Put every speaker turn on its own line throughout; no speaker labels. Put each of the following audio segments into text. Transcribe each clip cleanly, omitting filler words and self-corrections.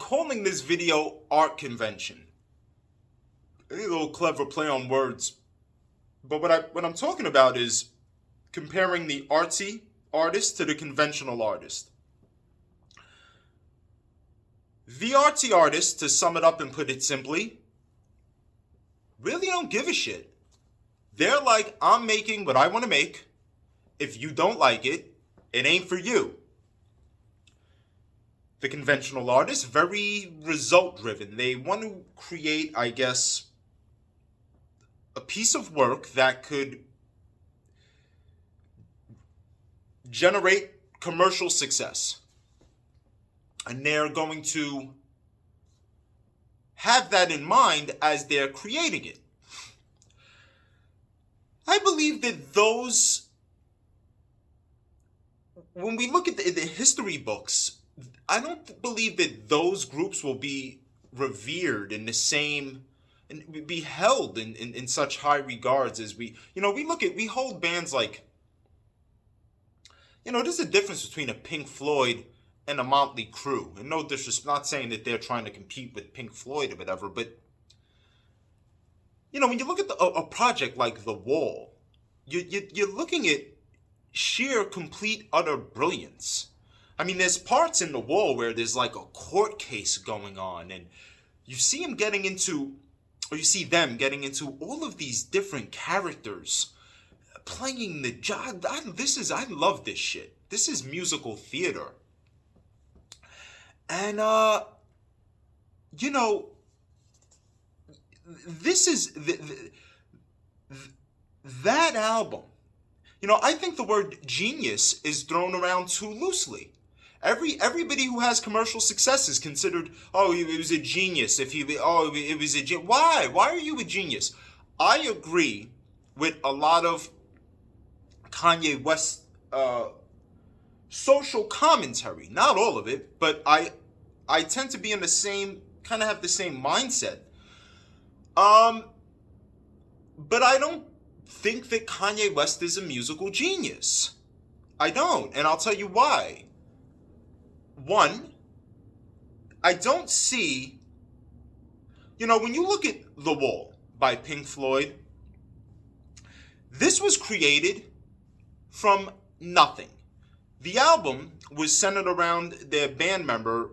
calling this video Art Convention. A little clever play on words. But what I'm talking about is comparing the artsy artist to the conventional artist. The artsy artist, to sum it up and put it simply, really don't give a shit. They're like, I'm making what I want to make. If you don't like it, it ain't for you. The conventional artist, very result driven. They want to create, I guess, a piece of work that could generate commercial success. And they're going to have that in mind as they're creating it. I believe that when we look at the history books, I don't believe that those groups will be revered in the same and be held in such high regards as we hold bands like, there's a difference between a Pink Floyd and a Motley Crue. And no disrespect, not saying that they're trying to compete with Pink Floyd or whatever, but, when you look at a project like The Wall, you're looking at sheer, complete, utter brilliance. I mean, there's parts in The Wall where there's like a court case going on, and you see them getting into all of these different characters playing the job. I love this shit. This is musical theater. And, this is that album. I think the word genius is thrown around too loosely. Everybody who has commercial success is considered, it was a genius. It was a genius. Why? Why are you a genius? I agree with a lot of Kanye West social commentary. Not all of it, but I tend to be in the same, kind of have the same mindset. But I don't think that Kanye West is a musical genius. I don't, and I'll tell you why. One, I don't see, when you look at The Wall by Pink Floyd, this was created from nothing. The album was centered around their band member,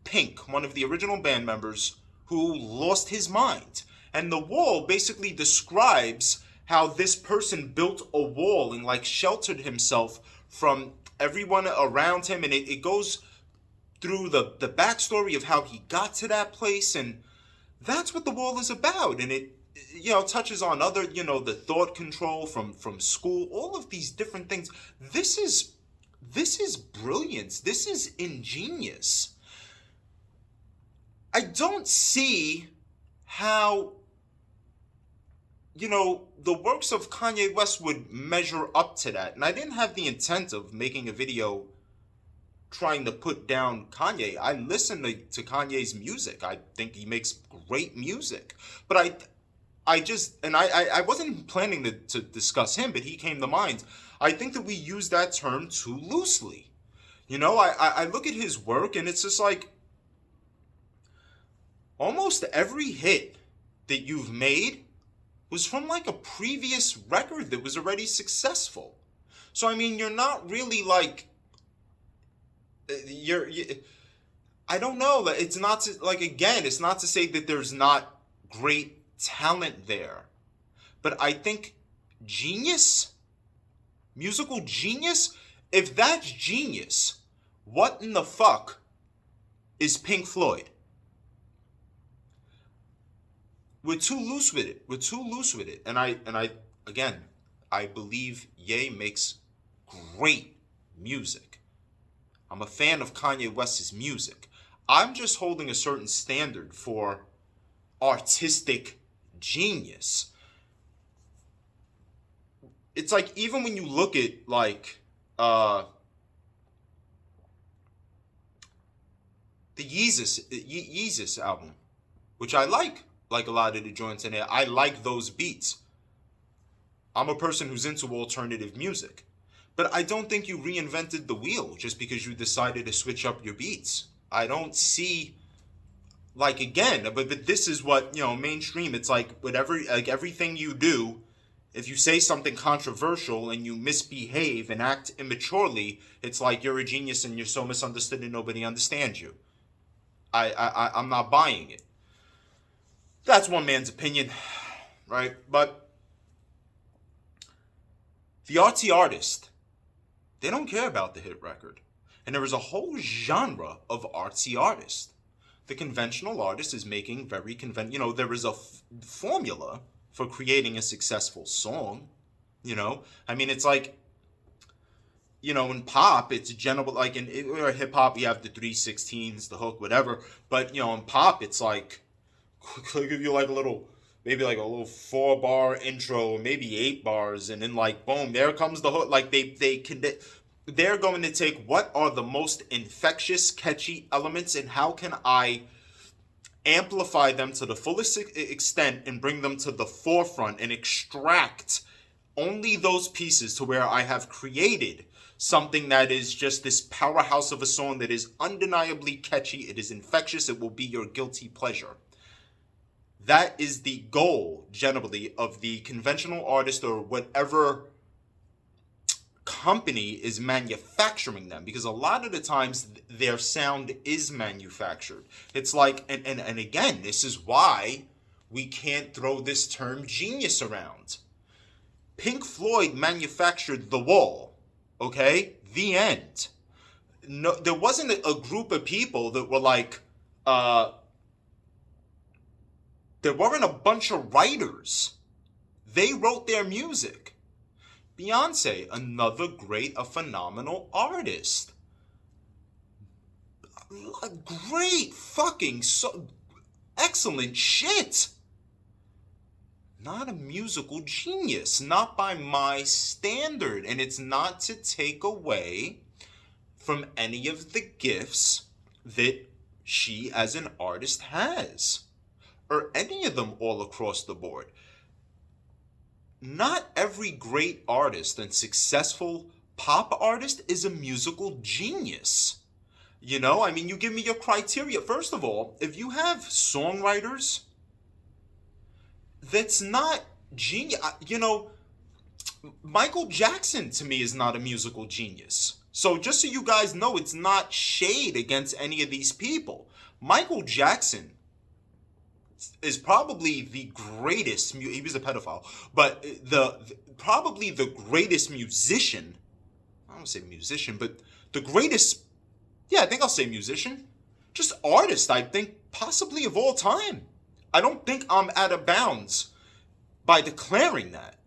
Pink, one of the original band members, who lost his mind. And The Wall basically describes how this person built a wall and sheltered himself from everyone around him. And it goes through the backstory of how he got to that place. And that's what The Wall is about. And it, touches on other, the thought control from school, all of these different things. This is brilliance. This is ingenious. I don't see how, the works of Kanye West would measure up to that. And I didn't have the intent of making a video trying to put down Kanye. I listen to Kanye's music. I think he makes great music. But I wasn't even planning to discuss him, but he came to mind. I think that we use that term too loosely. I look at his work and it's just like, almost every hit that you've made was from a previous record that was already successful. So, I mean, you're not really I don't know. It's not it's not to say that there's not great talent there. But I think genius, musical genius, if that's genius, what in the fuck is Pink Floyd? We're too loose with it. And I believe Ye makes great music. I'm a fan of Kanye West's music. I'm just holding a certain standard for artistic genius. It's like, even when you look at the Yeezus album, which I like a lot of the joints in there. I like those beats. I'm a person who's into alternative music. But I don't think you reinvented the wheel just because you decided to switch up your beats. I don't see like again, but this is what, mainstream. It's like whatever, like everything you do, if you say something controversial and you misbehave and act immaturely, it's like you're a genius and you're so misunderstood and nobody understands you. I'm not buying it. That's one man's opinion, right? But the artsy artist, they don't care about the hit record. And there is a whole genre of artsy artist. The conventional artist is making very there is a formula for creating a successful song. I mean, it's like, in pop, it's general, like or hip hop, you have the 3/16s, the hook, whatever. But, in pop, it's like, I'll give you like maybe like a little 4-bar intro, maybe 8 bars, and then like, boom, there comes the hook. Like they're going to take what are the most infectious, catchy elements and how can I amplify them to the fullest extent and bring them to the forefront and extract only those pieces to where I have created something that is just this powerhouse of a song that is undeniably catchy. It is infectious. It will be your guilty pleasure. That is the goal, generally, of the conventional artist or whatever company is manufacturing them, because a lot of the times their sound is manufactured. It's like, and again, this is why we can't throw this term genius around. Pink Floyd manufactured The Wall, okay? The end. No, there wasn't a group of people that were like, there weren't a bunch of writers. They wrote their music. Beyonce, another great, a phenomenal artist. Great fucking excellent shit. Not a musical genius, not by my standard. And it's not to take away from any of the gifts that she as an artist has, or any of them all across the board. Not every great artist and successful pop artist is a musical genius. I mean, you give me your criteria. First of all, if you have songwriters, that's not genius. Michael Jackson to me is not a musical genius. So just so you guys know, it's not shade against any of these people. Michael Jackson is probably the greatest, he was a pedophile, but probably the greatest musician, I don't say musician, but the greatest, I think I'll say musician, just artist, I think, possibly of all time. I don't think I'm out of bounds by declaring that.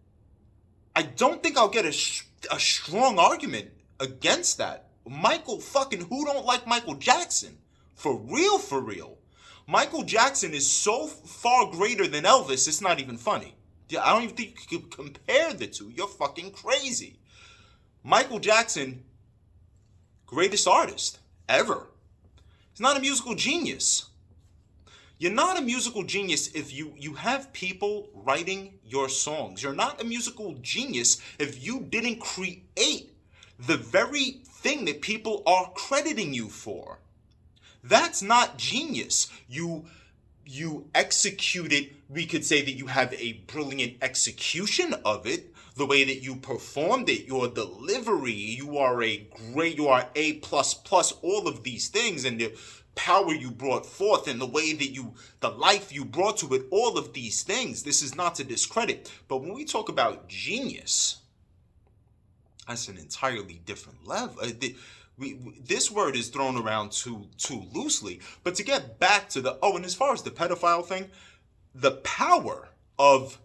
I don't think I'll get a strong argument against that. Who don't like Michael Jackson? For real, for real. Michael Jackson is so far greater than Elvis, it's not even funny. I don't even think you could compare the two. You're fucking crazy. Michael Jackson, greatest artist ever. He's not a musical genius. You're not a musical genius if you have people writing your songs. You're not a musical genius if you didn't create the very thing that people are crediting you for. That's not genius. You execute it. We could say that you have a brilliant execution of it, the way that you performed it, your delivery, you are A++, all of these things, and the power you brought forth and the way that the life you brought to it, all of these things. This is not to discredit. But when we talk about genius, that's an entirely different level. This word is thrown around too loosely. But to get back to and as far as the pedophile thing, the power of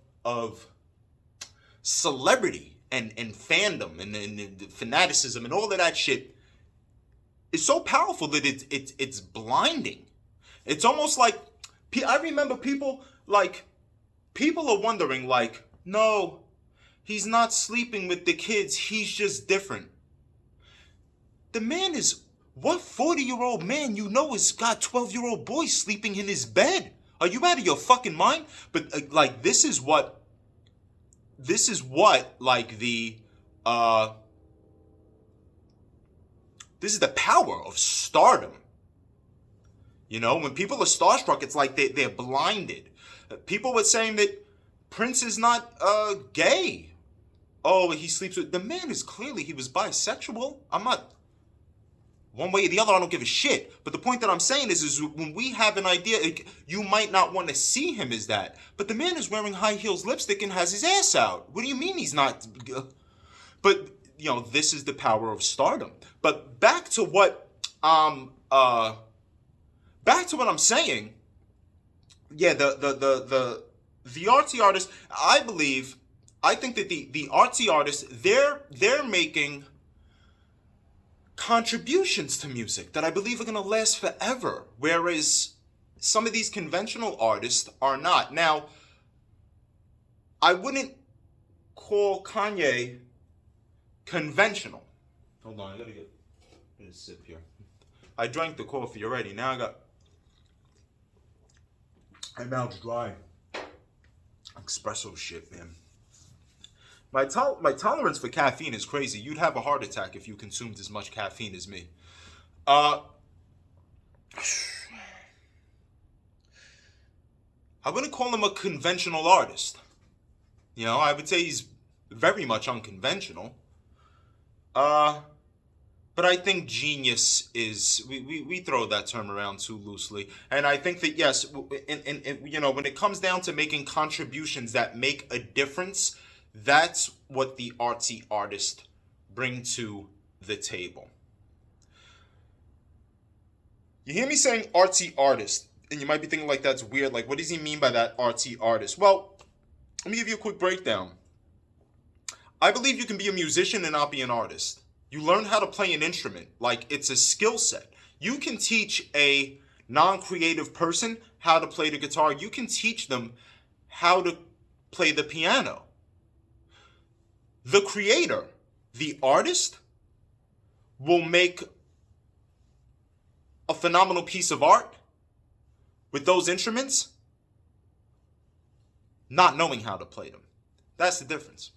celebrity and fandom and fanaticism and all of that shit is so powerful that it's blinding. It's almost like, I remember people are wondering, like, no, he's not sleeping with the kids, he's just different. The man is, what 40-year-old man has got 12-year-old boys sleeping in his bed? Are you out of your fucking mind? But this is what like this is the power of stardom. You know, when people are starstruck, it's like they're blinded. People were saying that Prince is not gay. Oh, he sleeps with... The man is clearly, he was bisexual. I'm not... One way or the other, I don't give a shit. But the point that I'm saying is when we have an idea, you might not want to see him as that. But the man is wearing high heels lipstick and has his ass out. What do you mean he's not... But, you know, this is the power of stardom. But back to what I'm saying. Yeah, the artsy artist, I think that the artsy artists, they're making contributions to music that I believe are going to last forever, whereas some of these conventional artists are not. Now, I wouldn't call Kanye conventional. Hold on, I gotta get a sip here. I drank the coffee already. Now my mouth's dry. Espresso shit, man. My tolerance for caffeine is crazy. You'd have a heart attack if you consumed as much caffeine as me. I wouldn't call him a conventional artist. You know, I would say he's very much unconventional. But I think genius is, we throw that term around too loosely. And I think that, yes, you know, when it comes down to making contributions that make a difference, that's what the artsy artist bring to the table. You hear me saying artsy artist, and you might be thinking like that's weird. Like, what does he mean by that, artsy artist? Well, let me give you a quick breakdown. I believe you can be a musician and not be an artist. You learn how to play an instrument like it's a skill set. You can teach a non-creative person how to play the guitar. You can teach them how to play the piano. The creator, the artist, will make a phenomenal piece of art with those instruments, not knowing how to play them. That's the difference.